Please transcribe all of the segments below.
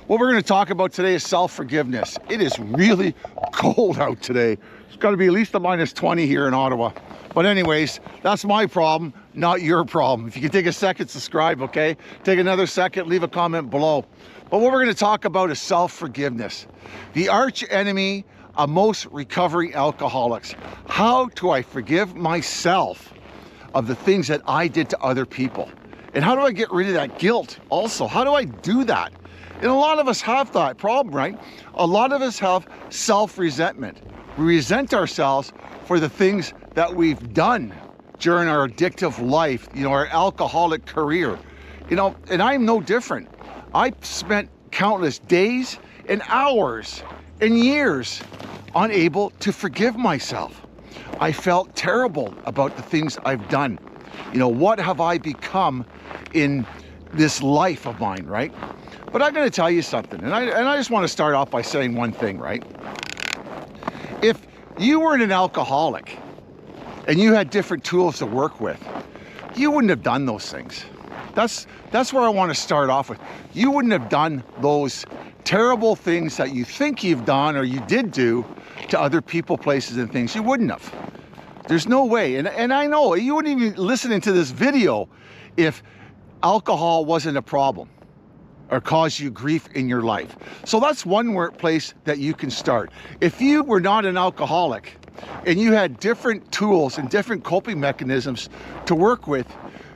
What we're going to talk about today is self-forgiveness. It is really cold out today. It's got to be at least a -20 here in Ottawa. But anyways, that's my problem, not your problem. If you can take a second, subscribe, okay? Take another second, leave a comment below. But what we're going to talk about is self-forgiveness. The arch enemy of most recovering alcoholics. How do I forgive myself of the things that I did to other people? And how do I get rid of that guilt also? How do I do that? And a lot of us have that problem, right? A lot of us have self-resentment. We resent ourselves for the things that we've done during our addictive life, you know, our alcoholic career. You know, and I'm no different. I spent countless days and hours and years unable to forgive myself. I felt terrible about the things I've done. You know, what have I become in this life of mine, right? But I'm going to tell you something, and I just want to start off by saying one thing, right? If you weren't an alcoholic and you had different tools to work with, you wouldn't have done those things. That's where I want to start off with. You wouldn't have done those terrible things that you think you've done or you did do to other people, places, and things. You wouldn't have. There's no way. And I know you wouldn't even listen to this video if alcohol wasn't a problem or caused you grief in your life. So that's one place that you can start. If you were not an alcoholic and you had different tools and different coping mechanisms to work with,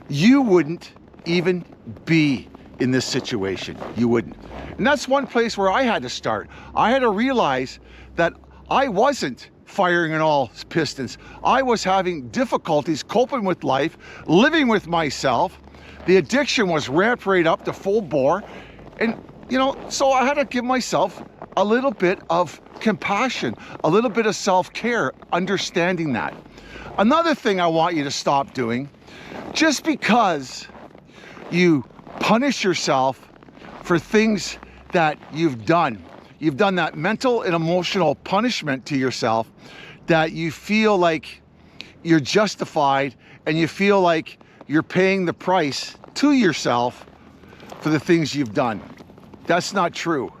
you wouldn't even be in this situation. You wouldn't. And that's one place where I had to start. I had to realize that I wasn't firing on all pistons. I was having difficulties coping with life, living with myself. The addiction was ramped right up to full bore. And, you know, so I had to give myself a little bit of compassion, a little bit of self-care, understanding that. Another thing I want you to stop doing, just because you punish yourself for things that you've done that mental and emotional punishment to yourself, that you feel like you're justified and you feel like you're paying the price to yourself for the things you've done. That's not true.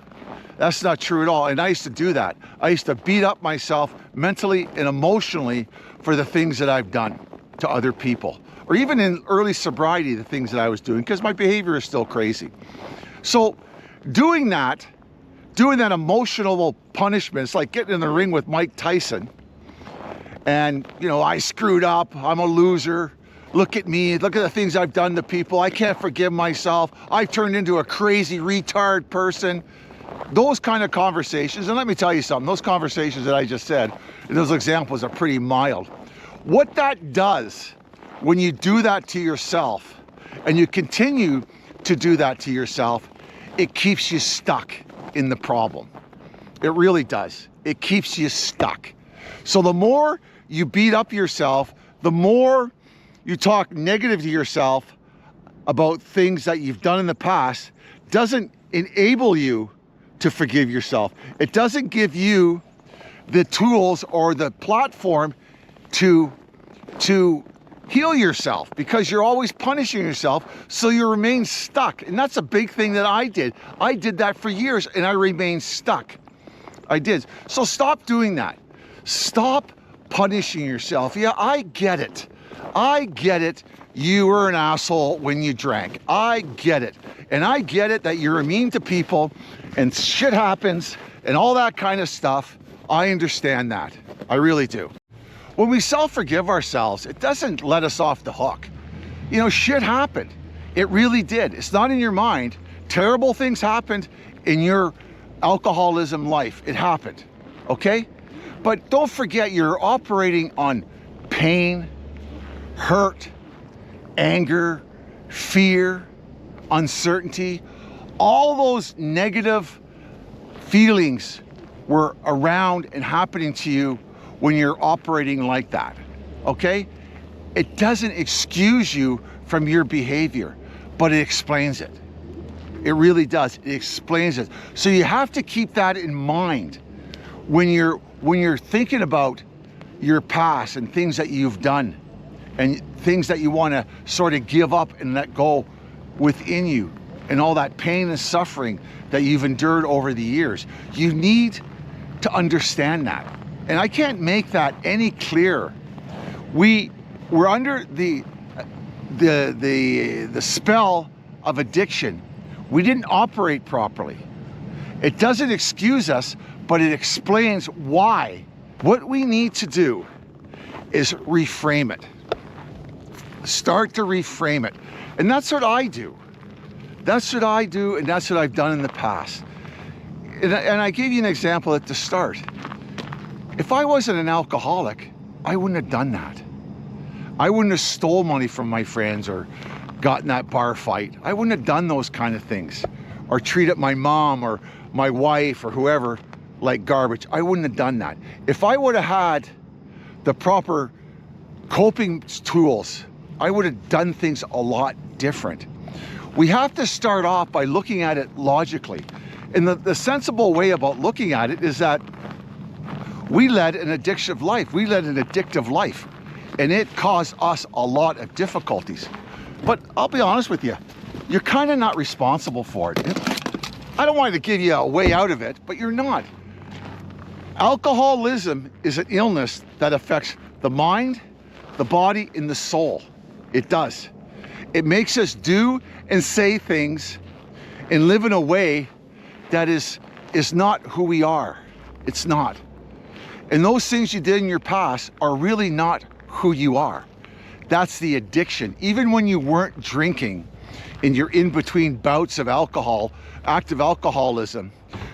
That's not true at all. And I used to do that. I used to beat up myself mentally and emotionally for the things that I've done to other people, or even in early sobriety, the things that I was doing, because my behavior is still crazy. So doing that emotional punishment, it's like getting in the ring with Mike Tyson and, you know, I screwed up, I'm a loser, look at me, look at the things I've done to people, I can't forgive myself, I've turned into a crazy retard person. Those kind of conversations, and let me tell you something, those conversations that I just said, and those examples are pretty mild. What that does when you do that to yourself, and you continue to do that to yourself, it keeps you stuck in the problem. It really does. It keeps you stuck. So the more you beat up yourself, the more you talk negative to yourself about things that you've done in the past, doesn't enable you to forgive yourself. It doesn't give you the tools or the platform to heal yourself, because you're always punishing yourself, so you remain stuck. And that's a big thing that I did. I did that for years and I remained stuck. I did. So stop doing that. Stop punishing yourself. Yeah, I get it. I get it. You were an asshole when you drank. I get it. And I get it that you're mean to people and shit happens and all that kind of stuff. I understand that. I really do. When we self-forgive ourselves, it doesn't let us off the hook. You know, shit happened. It really did. It's not in your mind. Terrible things happened in your alcoholism life. It happened, okay? But don't forget, you're operating on pain, hurt, anger, fear, uncertainty. All those negative feelings were around and happening to you when you're operating like that, okay? It doesn't excuse you from your behavior, but it explains it. It really does. It explains it. So you have to keep that in mind when you're thinking about your past and things that you've done and things that you want to sort of give up and let go within you. and all that pain and suffering that you've endured over the years. You need to understand that. And I can't make that any clearer. We're under the spell of addiction. We didn't operate properly. It doesn't excuse us, but it explains why. What we need to do is reframe it. Start to reframe it. And that's what I do. That's what I do, and that's what I've done in the past. And I gave you an example at the start. If I wasn't an alcoholic, I wouldn't have done that. I wouldn't have stole money from my friends or got in that bar fight. I wouldn't have done those kind of things, or treated my mom or my wife or whoever like garbage. I wouldn't have done that. If I would have had the proper coping tools, I would have done things a lot different. We have to start off by looking at it logically. And the sensible way about looking at it is that we led an addictive life. We led an addictive life, and it caused us a lot of difficulties. But I'll be honest with you, you're kind of not responsible for it. I don't want to give you a way out of it, but you're not. Alcoholism is an illness that affects the mind, the body, and the soul. It does. It makes us do and say things and live in a way that is not who we are. It's not. And those things you did in your past are really not who you are. That's the addiction. Even when you weren't drinking and you're in between bouts of alcohol, active alcoholism,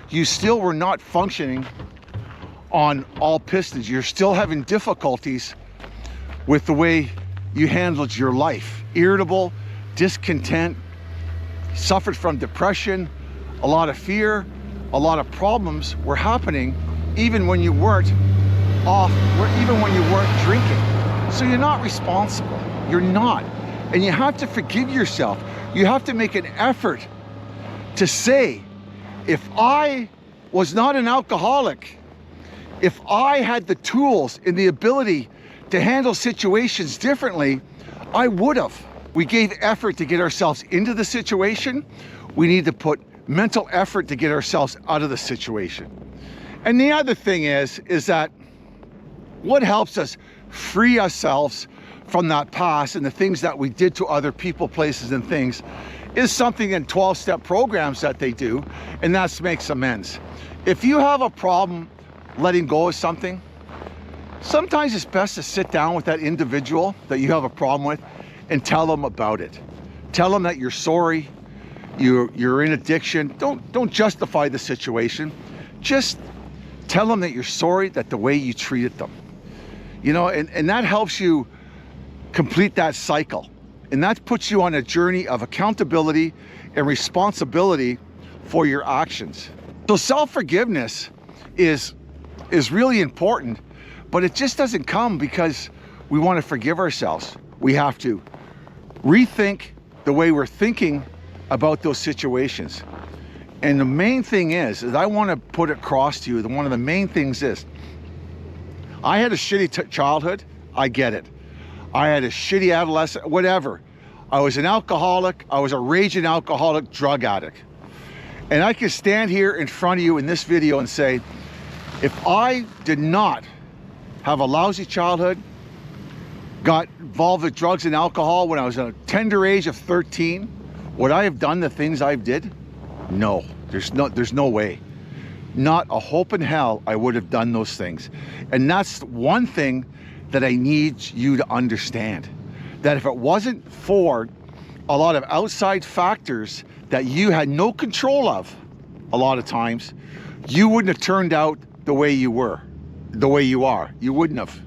you still were not functioning on all pistons. You're still having difficulties with the way you handled your life. Irritable, discontent, suffered from depression, a lot of fear, a lot of problems were happening even when you weren't even when you weren't drinking. So you're not responsible. You're not. And you have to forgive yourself. You have to make an effort to say, if I was not an alcoholic, if I had the tools and the ability to handle situations differently, I would have. We gave effort to get ourselves into the situation. We need to put mental effort to get ourselves out of the situation. And the other thing is that what helps us free ourselves from that past and the things that we did to other people, places, and things is something in 12-step programs that they do, and that's makes amends. If you have a problem letting go of something, sometimes it's best to sit down with that individual that you have a problem with and tell them about it. Tell them that you're sorry, you're in addiction. Don't justify the situation. Just tell them that you're sorry that the way you treated them. You know, and that helps you complete that cycle. And that puts you on a journey of accountability and responsibility for your actions. So self-forgiveness is really important, but it just doesn't come because we want to forgive ourselves. We have to rethink the way we're thinking about those situations. And the main thing is I want to put it across to you that one of the main things is, I had a shitty childhood, I get it. I had a shitty adolescent, whatever. I was an alcoholic, I was a raging alcoholic, drug addict. And I can stand here in front of you in this video and say, if I did not have a lousy childhood, got involved with drugs and alcohol when I was a tender age of 13, would I have done the things I did? No, there's no way. Not a hope in hell I would have done those things. And that's one thing that I need you to understand. That if it wasn't for a lot of outside factors that you had no control of, a lot of times, you wouldn't have turned out the way you were, the way you are. You wouldn't have.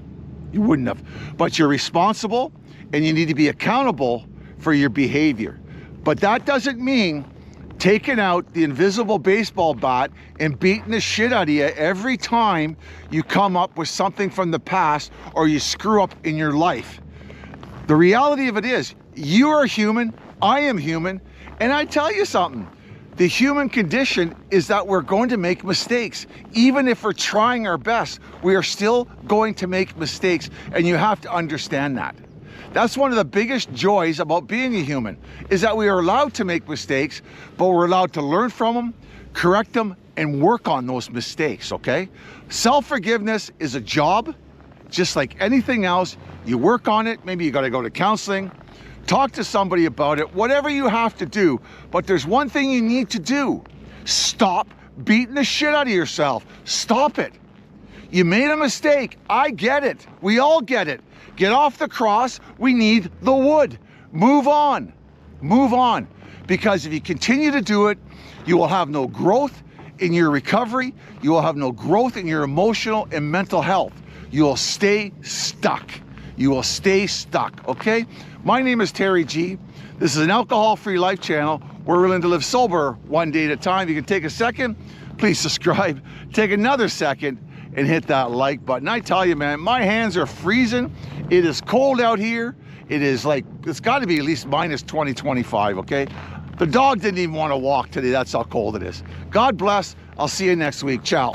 You wouldn't have. But you're responsible and you need to be accountable for your behavior. But that doesn't mean taking out the invisible baseball bat and beating the shit out of you every time you come up with something from the past or you screw up in your life. The reality of it is, you are human, I am human, and I tell you something, the human condition is that we're going to make mistakes. Even if we're trying our best, we are still going to make mistakes, and you have to understand that. That's one of the biggest joys about being a human, is that we are allowed to make mistakes, but we're allowed to learn from them, correct them, and work on those mistakes, okay? Self-forgiveness is a job, just like anything else. You work on it. Maybe you got to go to counseling, talk to somebody about it, whatever you have to do. But there's one thing you need to do. Stop beating the shit out of yourself. Stop it. You made a mistake. I get it. We all get it. Get off the cross. We need the wood. Move on. Move on. Because if you continue to do it, you will have no growth in your recovery. You will have no growth in your emotional and mental health. You will stay stuck. You will stay stuck, okay? My name is Terry G. This is an alcohol-free life channel. We're willing to live sober one day at a time. You can take a second, please subscribe. Take another second and hit that like button. I tell you, man, my hands are freezing. It is cold out here. It is like, it's got to be at least minus 20, 25, okay? The dog didn't even want to walk today. That's how cold it is. God bless. I'll see you next week. Ciao.